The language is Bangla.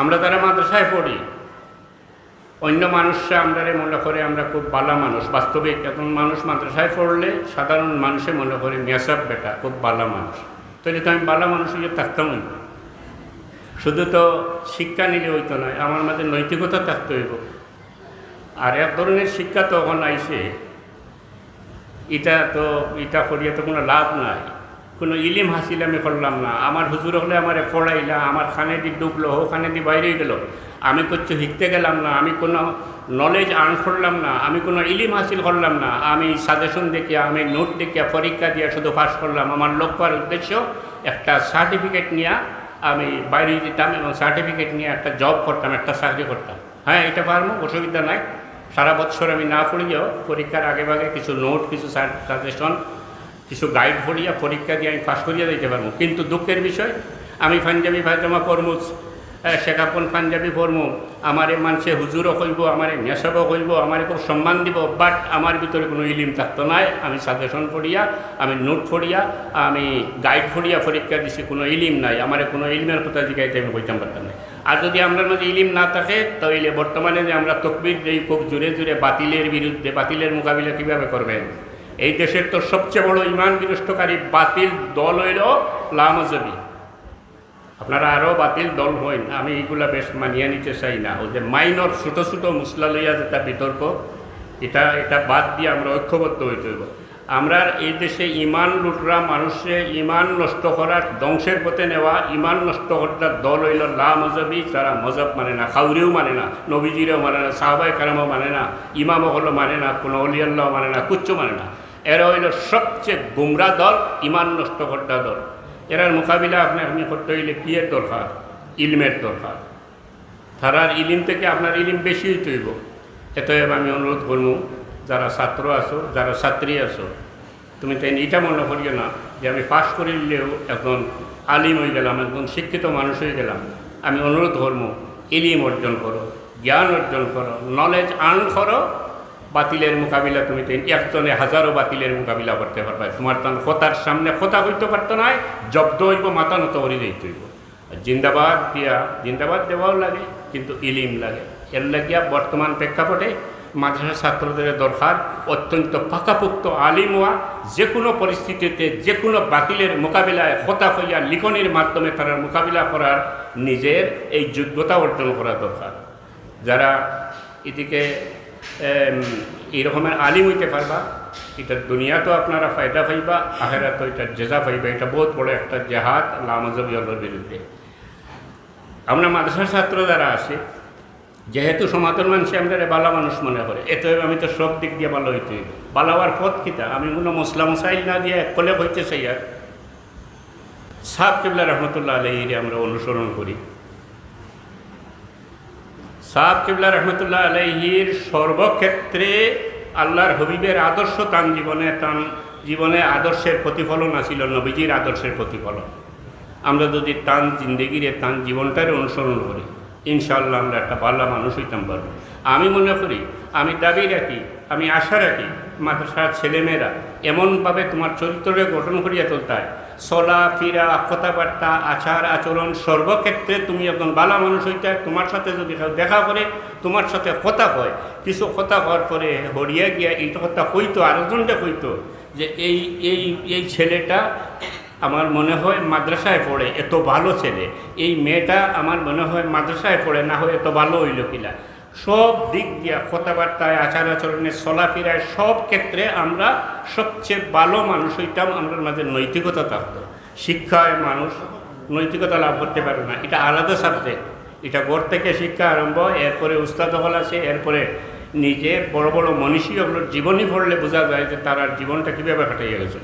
আমরা তারা মাদ্রাসায় পড়ি, অন্য মানুষরা আমরা মনে করে আমরা খুব ভালো মানুষ। বাস্তবিক এখন মানুষ মাদ্রাসায় পড়লে সাধারণ মানুষে মনে করে মেসাব বেটা খুব ভালো মানুষ, তাহলে তো আমি ভালো মানুষ হয়ে থাকতাম। শুধু তো শিক্ষা নিলে হইতো নয়, আমার মাঝে নৈতিকতা থাকতে হইব। আর এক ধরনের শিক্ষা তো এখন আইসে, এটা করিয়া তো কোনো লাভ নাই, কোনো ইলিম হাসিল আমি করলাম না। আমার হুজুর হলে আমার পড়াইলা, আমার খানে দি ডুবলো, ওখানে দি বাইরে গেল, আমি কিছু শিখতে গেলাম না, আমি কোনো নলেজ আর্ন করলাম না, আমি কোনো ইলিম হাসিল করলাম না। আমি সাজেশন দেখিয়া, আমি নোট দেখিয়া, পরীক্ষা দিয়া শুধু পাস করলাম। আমার লক্ষ্য আর উদ্দেশ্য একটা সার্টিফিকেট নিয়ে আমি বাইরে যেতাম এবং সার্টিফিকেট নিয়ে একটা জব করতাম, একটা চাকরি করতাম। হ্যাঁ, এটা পারবো, অসুবিধা নাই। সারা বছর আমি না পড়িয়াও পরীক্ষার আগে ভাগে কিছু নোট, কিছু সাজেশন, কিছু গাইড পড়িয়া পরীক্ষা দিয়ে আমি পাস করিয়া দিতে পারবো। কিন্তু দুঃখের বিষয়, আমি পাঞ্জাবি পায়জামা পরমু, শেখাপন পাঞ্জাবি পরমু, আমারে মানুষে হুজুরও কইব, আমারে নেশাবও কইব, আমারে খুব সম্মান দিব, বাট আমার ভিতরে কোনো ইলিম থাকতো নাই। আমি সাজেশন পড়িয়া, আমি নোট পড়িয়া, আমি গাইড পড়িয়া পরীক্ষা দিছি, কোনো ইলিম নাই। আমারে কোনো ইলিমের কথা জিগাইতে আমি কইতাম পারতাম না। আর যদি আমরা মাঝে ইলিম না থাকে, তাহলে বর্তমানে যে আমরা তকবির দিই খুব জোরে জোরে বাতিলের বিরুদ্ধে, বাতিলের মোকাবিলা কীভাবে করবেন? এই দেশের তো সবচেয়ে বড় ইমান বিনষ্টকারী বাতিল দল হইল লামাজবি। আপনারা আরও বাতিল দল হইন, আমি এইগুলা বেশ মানিয়ে নিতে চাই না। ওই যে মাইনর ছোটো ছোটো মুসলা লইয়া যেটা বিতর্ক, এটা বাদ দিয়ে আমরা ঐক্যবদ্ধ হইতে হইব। আমরা এই দেশে ইমান লুটরা মানুষে ইমান নষ্ট করার, ধ্বংসের পথে নেওয়া, ইমান নষ্ট করার দল হইল লামাজবি। তারা মজহব মানে না, খাউরিও মানে না, নবীজিরেও মানে না, সাহাবায়ে কেরামও মানে না, ইমামও হলো মানে না, কোনো অলিয়াল্লাহ মানে না, কুচ্ছু মানে না। এরা হইল সবচেয়ে গুমরা দল, ইমান নষ্ট করা দল। এরার মোকাবিলা আপনি করতে হইলে কিয়ের দরকার? ইলমের দরকার। তারার ইলিম থেকে আপনার ইলিম বেশি হইতে হইব। এতএব আমি অনুরোধ করব, যারা ছাত্র আছো, যারা ছাত্রী আছো, তুমি তাই এটা মনে করিও না যে আমি পাস করিলেও একজন আলিম হয়ে গেলাম, একজন শিক্ষিত মানুষ হয়ে গেলাম। আমি অনুরোধ করব, ইলিম অর্জন করো, জ্ঞান অর্জন করো, নলেজ আর্ন করো। বাতিলের মোকাবিলা তুমি তো একজনে হাজারো বাতিলের মোকাবিলা করতে পারবে। তোমার তখন কথার সামনে কথা হইতে পারতো না, জব্দ হইব, মাথা নত করে যেতে হইব। জিন্দাবাদ দিয়া, জিন্দাবাদ দেওয়াও লাগে, কিন্তু ইলিম লাগে। এর লাগিয়া বর্তমান প্রেক্ষাপটে মাদ্রাসা ছাত্রদের দরকার অত্যন্ত পাকাপোক্ত আলিম হওয়া। যে কোনো পরিস্থিতিতে, যে কোনো বাতিলের মোকাবিলায় কথা হইয়া লিখনের মাধ্যমে তারা মোকাবিলা করার নিজের এই যোগ্যতা অর্জন করা দরকার। যারা এদিকে এই রকমের আলিম হইতে পারবা, এটার দুনিয়া তো আপনারা ফায়দা পাইবা, আখেরা তো এটার জেজা পাইবা। এটা বহুত বড় একটা জেহাদ লামাজবিয়লের বিরুদ্ধে। আমরা মাদ্রাসার ছাত্র যারা আছে, যেহেতু সমাতর মানুষে আমরা বালা মানুষ মনে করে, এত আমি তো সব দিক দিয়ে ভালো হইতে হইব। বালাবার পথ কিতা? আমি কোনো মশলা মশাইল না দিয়ে এক কলে হইতে চাই। আর সাহেব কিবলা রহমতুল্লাহ আলাইহিরে আমরা অনুসরণ করি। সাহেব কিবলা রহমতুল্লাহ আলাইহির সর্বক্ষেত্রে আল্লাহর হবিবের আদর্শ তান জীবনে আদর্শের প্রতিফলন আছিল, নবীজির আদর্শের প্রতিফলন। আমরা যদি তান জিন্দগিরে, তান জীবনটারে অনুসরণ করি, ইনশাআল্লাহ আমরা একটা ভালো মানুষ হইতাম পারবো। আমি মনে করি, আমি দাবি রাখি, আমি আশা রাখি, মাদ্রাসার ছেলেমেয়েরা এমনভাবে তোমার চরিত্রকে গঠন করিয়া তুলতে হয়, চলা ফিরা, কথাবার্তা, আচার আচরণ, সর্বক্ষেত্রে তুমি একজন ভালো মানুষ হইতে। তোমার সাথে যদি দেখা করে, তোমার সাথে কথা হয়, কিছু কথা হওয়ার পরে হরিয়া গিয়া এই কথা হইতো, আরেকজনটা হইতো যে এই ছেলেটা আমার মনে হয় মাদ্রাসায় পড়ে, এত ভালো ছেলে। এই মেয়েটা আমার মনে হয় মাদ্রাসায় পড়ে, না হয় এত ভালো হইল কিনা। সব দিক দিয়া, কথাবার্তায়, আচার আচরণে, চলাফেরায়, সব ক্ষেত্রে আমরা সবচেয়ে ভালো মানুষ হইতাম। আমাদের মাঝে নৈতিকতা থাকতো। শিক্ষায় মানুষ নৈতিকতা লাভ করতে পারে না, এটা আলাদা সাবজেক্ট। এটা ঘর থেকে শিক্ষা আরম্ভ, এরপরে উস্তাদ হল আছে, এরপরে নিজে বড় বড় মনীষী ওগুলোর জীবনী পড়লে বোঝা যায় যে তার জীবনটা কীভাবে কাটিয়ে গেছে।